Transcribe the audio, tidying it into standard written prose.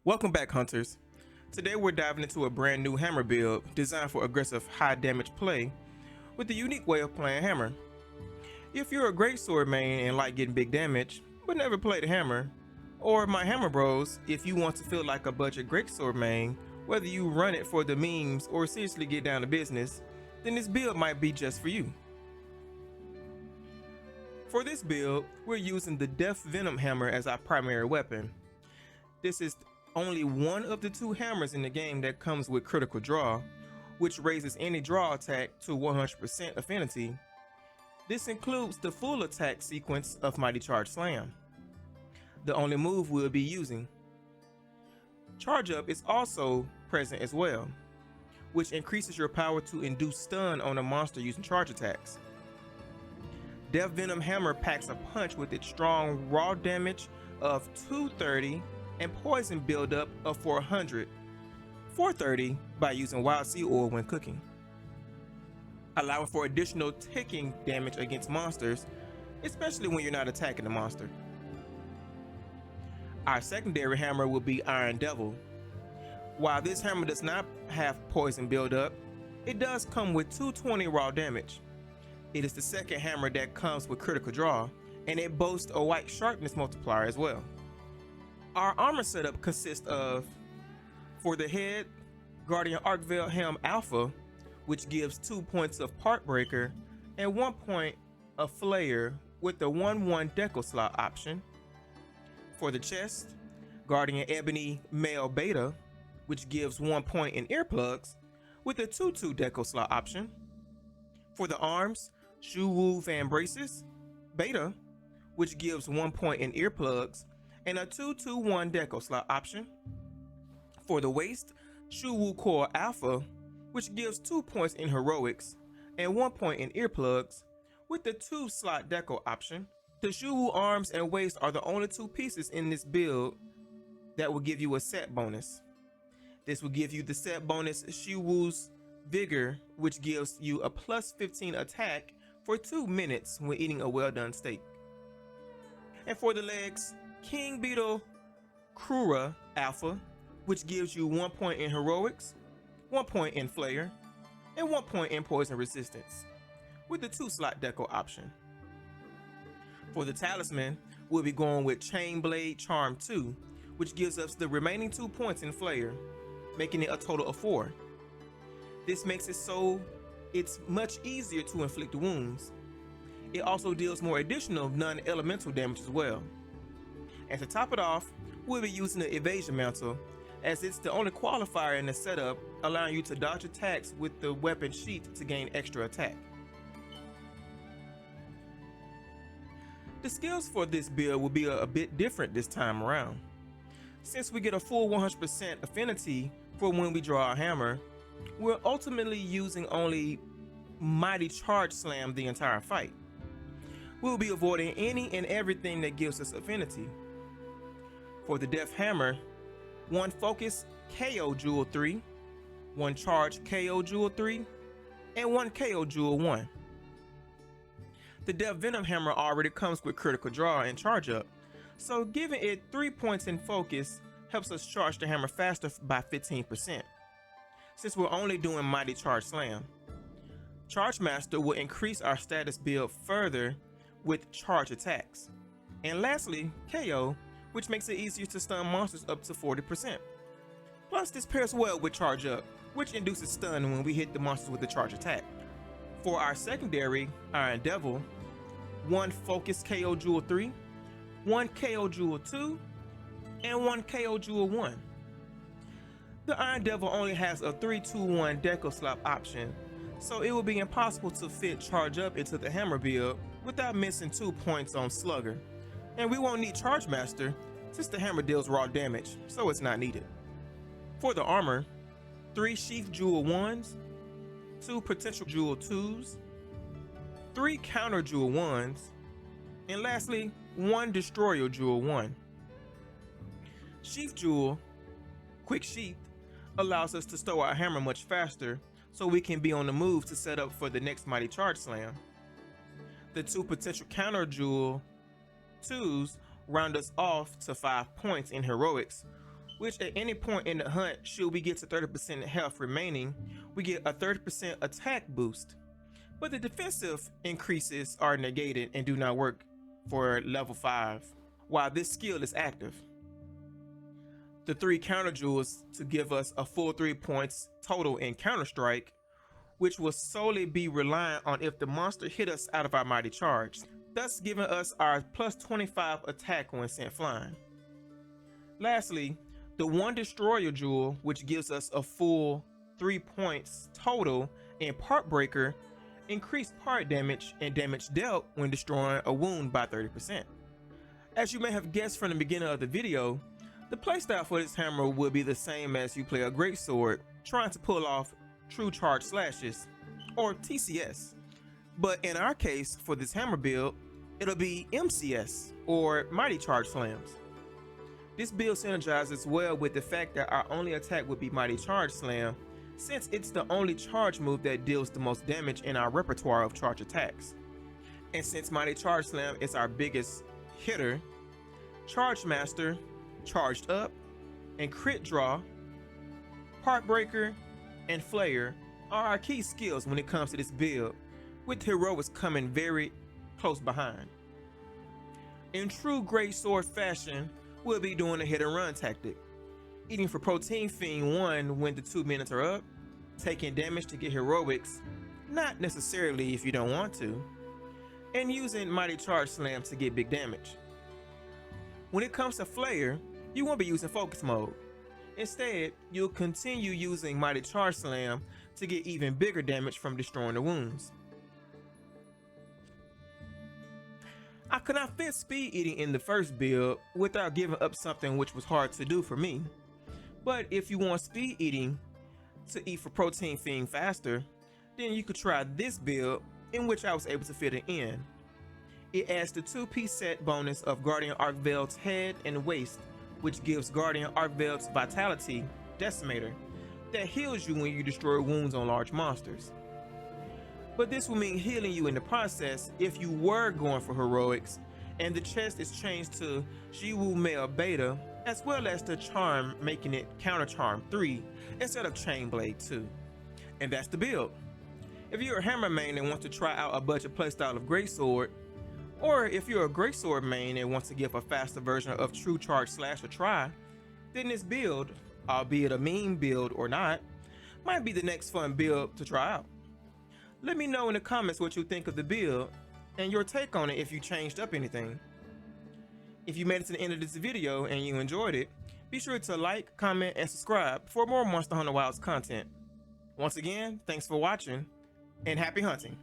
Welcome back, hunters. Today we're diving into a brand new hammer build designed for aggressive high damage play with a unique way of playing hammer. If you're a great sword main and like getting big damage but never played a hammer, or my hammer bros if you want to feel like a budget greatsword main, whether you run it for the memes or seriously get down to business, then this build might be just for you. For this build, we're using the Death Venom Hammer as our primary weapon. This is only one of the two hammers in the game that comes with critical draw, which raises any draw attack to 100% affinity. This includes the full attack sequence of Mighty Charge Slam, the only move we'll be using. Charge Up is also present as well, which increases your power to induce stun on a monster using charge attacks. Death Venom Hammer packs a punch with its strong raw damage of 230 and poison buildup of 400, 430 by using wild sea oil when cooking, allowing for additional ticking damage against monsters, especially when you're not attacking the monster. Our secondary hammer will be Iron Devil. While this hammer does not have poison buildup, it does come with 220 raw damage. It is the second hammer that comes with critical draw, and it boasts a white sharpness multiplier as well. Our armor setup consists of, for the head, Guardian Arcvale Helm Alpha, which gives 2 points of Part Breaker and 1 point of Flayer with the 1/1 deco slot option. For the chest, Guardian Ebony Male Beta, which gives 1 point in earplugs with the 2/2 deco slot option. For the arms, Shuwu Van Braces Beta, which gives 1 point in earplugs and a 2/2/1 deco slot option. For the waist, Shuwu Core Alpha, which gives 2 points in heroics and 1 point in earplugs with the 2 slot deco option. The Shuwu arms and waist are the only 2 pieces in this build that will give you a set bonus. This will give you the set bonus Shuwu's Vigor, which gives you a plus 15 attack for 2 minutes when eating a well done steak. And for the legs, King Beetle Krura Alpha, which gives you 1 point in heroics, 1 point in flair, and 1 point in poison resistance, with the 2 slot deco option. For the talisman, we'll be going with Chainblade Charm 2, which gives us the remaining 2 points in flair, making it a total of 4. This makes it so it's much easier to inflict wounds. It also deals more additional non-elemental damage as well. And to top it off, we'll be using the Evasion Mantle, as it's the only qualifier in the setup, allowing you to dodge attacks with the weapon sheath to gain extra attack. The skills for this build will be a bit different this time around. Since we get a full 100% affinity for when we draw our hammer, we're ultimately using only Mighty Charge Slam the entire fight. We'll be avoiding any and everything that gives us affinity. For the Death Hammer, 1 Focus KO Jewel 3, 1 Charge KO Jewel 3, and 1 KO Jewel 1. The Death Venom Hammer already comes with critical draw and charge up, so giving it 3 points in focus helps us charge the hammer faster by 15%. Since we're only doing Mighty Charge Slam, Charge Master will increase our status build further with charge attacks. And lastly, KO, which makes it easier to stun monsters up to 40%. Plus, this pairs well with Charge Up, which induces stun when we hit the monsters with the charge attack. For our secondary, Iron Devil, 1 Focus KO Jewel 3, 1 KO Jewel 2, and 1 KO Jewel 1. The Iron Devil only has a 3/2/1 deco slot option, so it will be impossible to fit Charge Up into the hammer build without missing 2 points on Slugger. And we won't need Charge Master since the hammer deals raw damage, so it's not needed. For the armor, 3 Sheath Jewel 1s, 2 Potential Jewel 2s, 3 Counter Jewel 1s, and lastly, 1 Destroyer Jewel 1. Sheath Jewel, Quick Sheath, allows us to stow our hammer much faster so we can be on the move to set up for the next Mighty Charge Slam. The 2 Potential Counter Jewel 2s round us off to 5 points in heroics, which at any point in the hunt, should we get to 30% health remaining, we get a 30% attack boost. But the defensive increases are negated and do not work for level 5, while this skill is active. The 3 counter jewels to give us a full 3 points total in Counter Strike, which will solely be reliant on if the monster hit us out of our mighty charge, thus giving us our plus 25 attack when sent flying. Lastly, the 1 destroyer jewel, which gives us a full 3 points total in Part Breaker, increased part damage and damage dealt when destroying a wound by 30%. As you may have guessed from the beginning of the video, the playstyle for this hammer will be the same as you play a greatsword trying to pull off true charge slashes, or TCS. But in our case, for this hammer build, it'll be MCS, or mighty charge slams. This build synergizes well with the fact that our only attack would be mighty charge slam, since it's the only charge move that deals the most damage in our repertoire of charge attacks. And since mighty charge slam is our biggest hitter, Charge Master, Charged Up, and Crit Draw, Part Breaker, and Flayer are our key skills when it comes to this build, with heroics coming very close behind. In true great sword fashion, we'll be doing a hit and run tactic, eating for Protein Fiend 1 when the 2 minutes are up, taking damage to get heroics, not necessarily if you don't want to, and using Mighty Charge Slam to get big damage. When it comes to Flayer, you won't be using focus mode. Instead, you'll continue using Mighty Charge Slam to get even bigger damage from destroying the wounds. I could not fit speed eating in the first build without giving up something which was hard to do for me. But if you want speed eating to eat for Protein Fiend faster, then you could try this build, in which I was able to fit it in. It adds the 2-piece set bonus of Guardian Arcveld's head and waist, which gives Guardian Arcveld's Vitality Decimator that heals you when you destroy wounds on large monsters. But this will mean healing you in the process if you were going for heroics, and the chest is changed to Jiwu Male Beta, as well as the charm making it Counter Charm 3 instead of Chainblade 2. And that's the build. If you're a hammer main and want to try out a budget playstyle of greatsword, or if you're a greatsword main and want to give a faster version of True Charge Slash a try, then this build, albeit a meme build or not, might be the next fun build to try out. Let me know in the comments what you think of the build and your take on it if you changed up anything. If you made it to the end of this video and you enjoyed it, be sure to like, comment, and subscribe for more Monster Hunter Wilds content. Once again, thanks for watching and happy hunting.